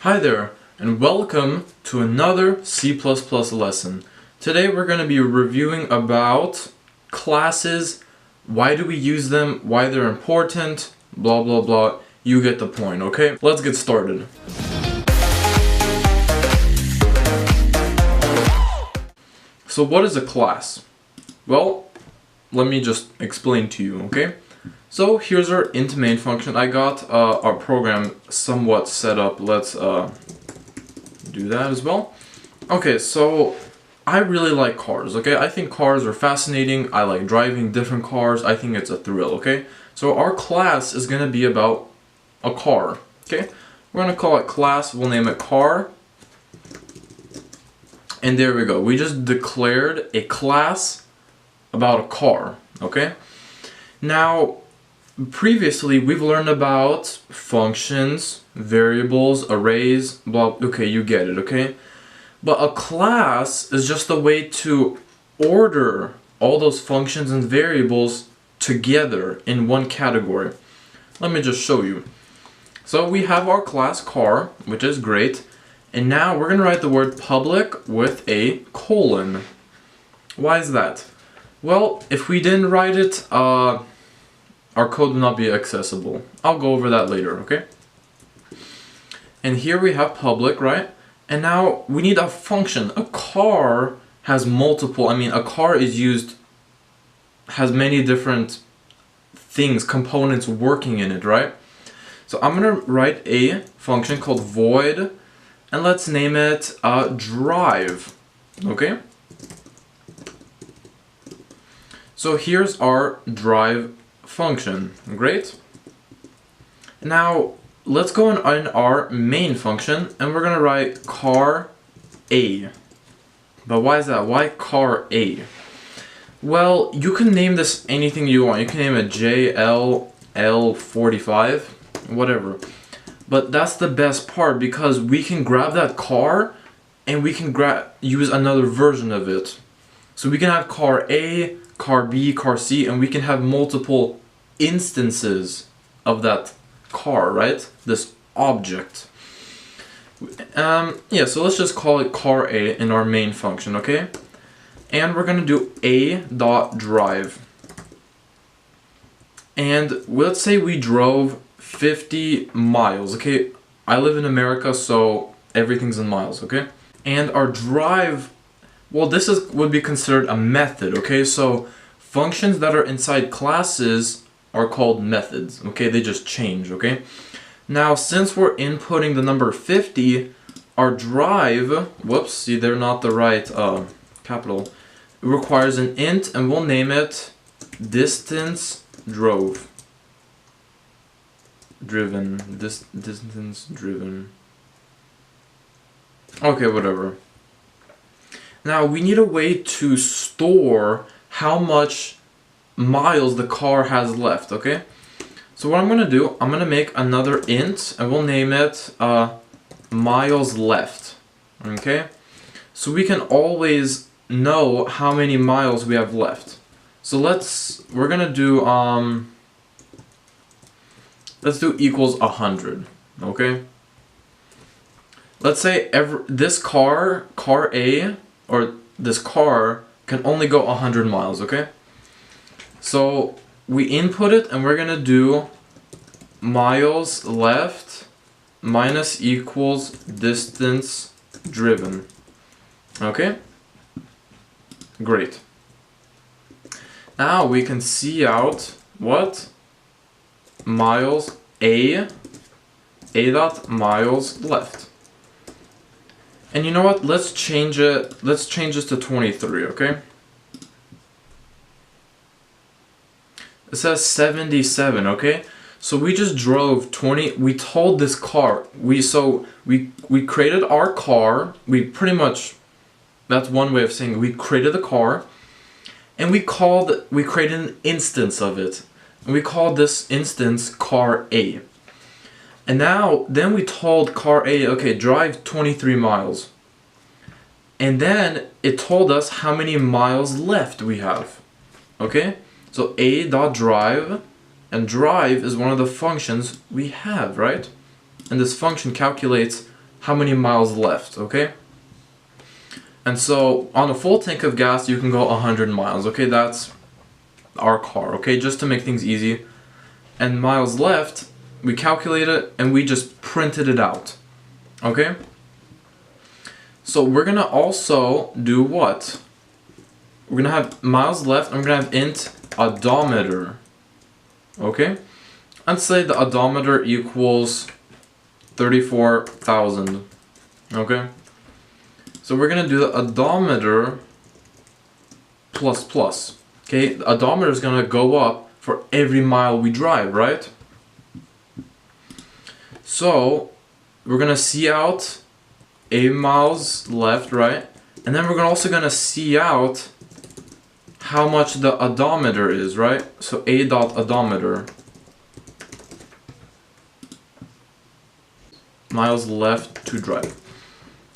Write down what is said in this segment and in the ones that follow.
Hi there, and welcome to another C++ lesson. Today we're going to be reviewing about classes, why do we use them, why they're important, blah blah blah. You get the point, okay? Let's get started. So what is a class? Well, let me just explain to you, okay? So here's our int main function. I got our program somewhat set up. Let's do that as well. Okay, so I really like cars, okay? I think cars are fascinating. I like driving different cars. I think it's a thrill, okay? So our class is gonna be about a car, okay? We're gonna call it class. We'll name it car. And there we go. We just declared a class about a car, okay? Now, previously, we've learned about functions, variables, arrays, blah, okay, you get it, okay? But a class is just a way to order all those functions and variables together in one category. Let me just show you. So we have our class car, which is great, and now we're gonna write the word public with a colon. Why is that? Well, if we didn't write it, our code will not be accessible. I'll go over that later, okay? And here we have public, right? And now we need a function. A car has multiple, a car has many different things, components working in it, right? So I'm gonna write a function called void, and let's name it drive, okay? So here's our drive function. Great. Now let's go in our main function and we're gonna write car A. But why is that? Why car A? Well, you can name this anything you want. You can name it JLL45, whatever. But that's the best part because we can grab that car and we can use another version of it. So we can have car A, car B, car C, and we can have multiple instances of that car, right? This object. Yeah, so let's just call it car A in our main function, okay? And we're gonna do a.drive. And let's say we drove 50 miles, okay? I live in America, so everything's in miles, okay? And our drive, well, would be considered a method, okay? So functions that are inside classes are called methods, okay? They just change, okay? Now, since we're inputting the number 50, our drive, whoops, see, they're not the right capital, it requires an int, and we'll name it distance driven. Distance driven. Okay, whatever. Now, we need a way to store how much miles the car has left, okay? So what I'm gonna do, I'm gonna make another int and we'll name it miles left, okay? So we can always know how many miles we have left. So we're gonna do let's do equals 100, okay? Let's say this car A, or this car can only go 100 miles, okay? So we input it and we're gonna do miles left minus equals distance driven, okay? Great. Now we can see out what? Miles A dot miles left. And you know what? Let's change this to 23, okay? It says 77, okay? So we just drove 20, we told this car, we created our car, that's one way of saying it. We created the car, and we created an instance of it. And we called this instance car A. And then we told car A, okay, drive 23 miles. And then it told us how many miles left we have, okay? So a.drive, and drive is one of the functions we have, right? And this function calculates how many miles left, okay? And so on a full tank of gas, you can go 100 miles, okay? That's our car, okay? Just to make things easy. And miles left, we calculate it and we just printed it out, okay? So we're gonna also do what? We're gonna have miles left and we're gonna have int odometer, okay? Let's say the odometer equals 34,000, okay? So we're gonna do the odometer plus plus, okay? The odometer is gonna go up for every mile we drive, right? So we're gonna see out a miles left, right? And then we're also gonna see out how much the odometer is, right? So a dot odometer. Miles left to drive.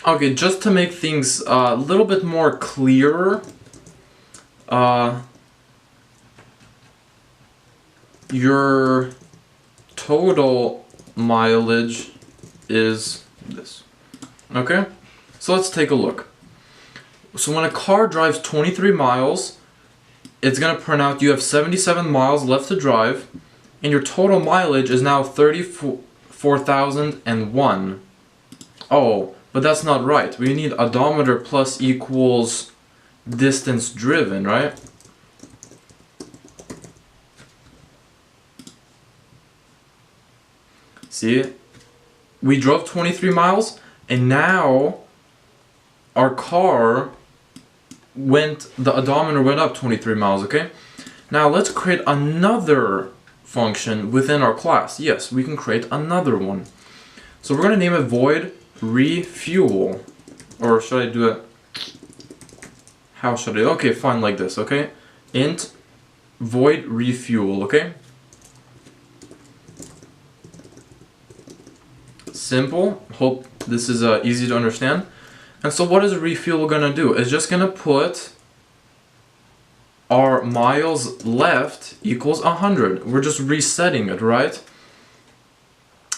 Okay, just to make things a little bit more clearer, your total mileage is this. Okay? So let's take a look. So when a car drives 23 miles, it's going to print out you have 77 miles left to drive, and your total mileage is now 34,001. Oh, but that's not right. We need odometer plus equals distance driven, right? See? We drove 23 miles, and now our car the odometer went up 23 miles, okay? Now let's create another function within our class. Yes, we can create another one. So we're gonna name it void refuel. Or should I do it? How should I? Okay, fine, like this, okay? Int void refuel, okay? Simple. Hope this is easy to understand. And so what is refuel gonna do? It's just gonna put our miles left equals 100. We're just resetting it, right?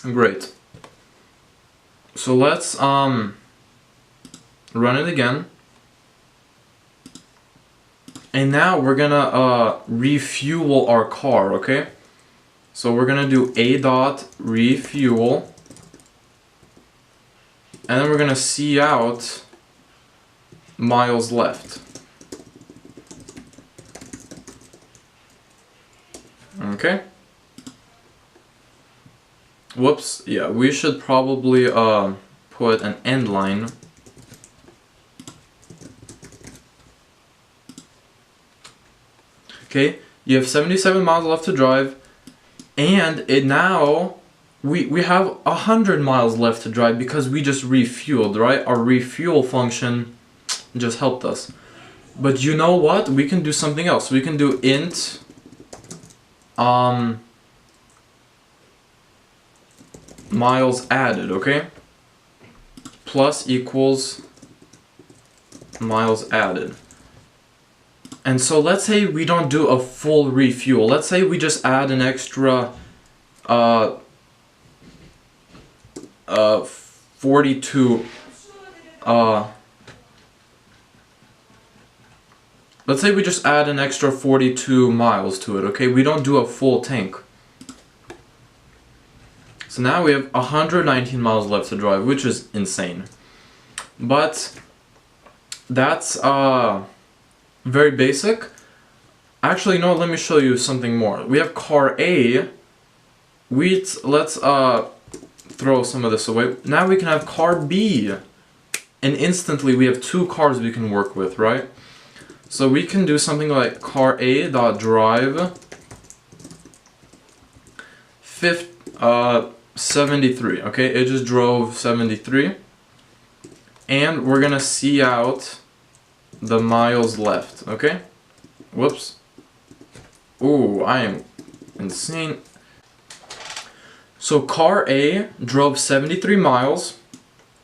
Great. So let's run it again. And now we're gonna refuel our car, okay? So we're gonna do a dot refuel. And then we're gonna see out miles left. Okay. Whoops, yeah, we should probably put an end line. Okay, you have 77 miles left to drive, and it now we have 100 miles left to drive because we just refueled, right? Our refuel function just helped us. But you know what? We can do something else. We can do int miles added, okay? Plus equals miles added. And so let's say we don't do a full refuel. Let's say we just add an extra 42 let's say we just add an extra 42 miles to it, okay? We don't do a full tank. So now we have 119 miles left to drive, which is insane. But that's very basic. Actually, no, let me show you something more. We have car A. Let's throw some of this away. Now we can have car B. And instantly we have two cars we can work with, right? So we can do something like car A dot drive 73, okay? It just drove 73. And we're gonna see out the miles left, okay? Whoops. Ooh, I am insane. So car A drove 73 miles,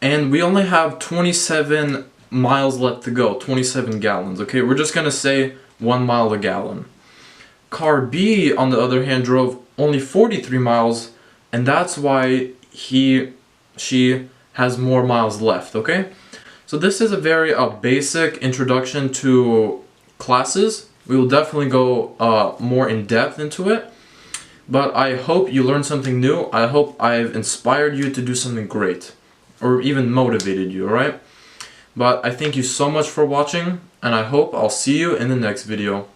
and we only have 27 miles left to go, 27 gallons, okay? We're just gonna say 1 mile a gallon. Car B, on the other hand, drove only 43 miles, and that's why she has more miles left, okay? So this is a very basic introduction to classes. We will definitely go more in depth into it. But I hope you learned something new. I hope I've inspired you to do something great. Or even motivated you, alright? But I thank you so much for watching, and I hope I'll see you in the next video.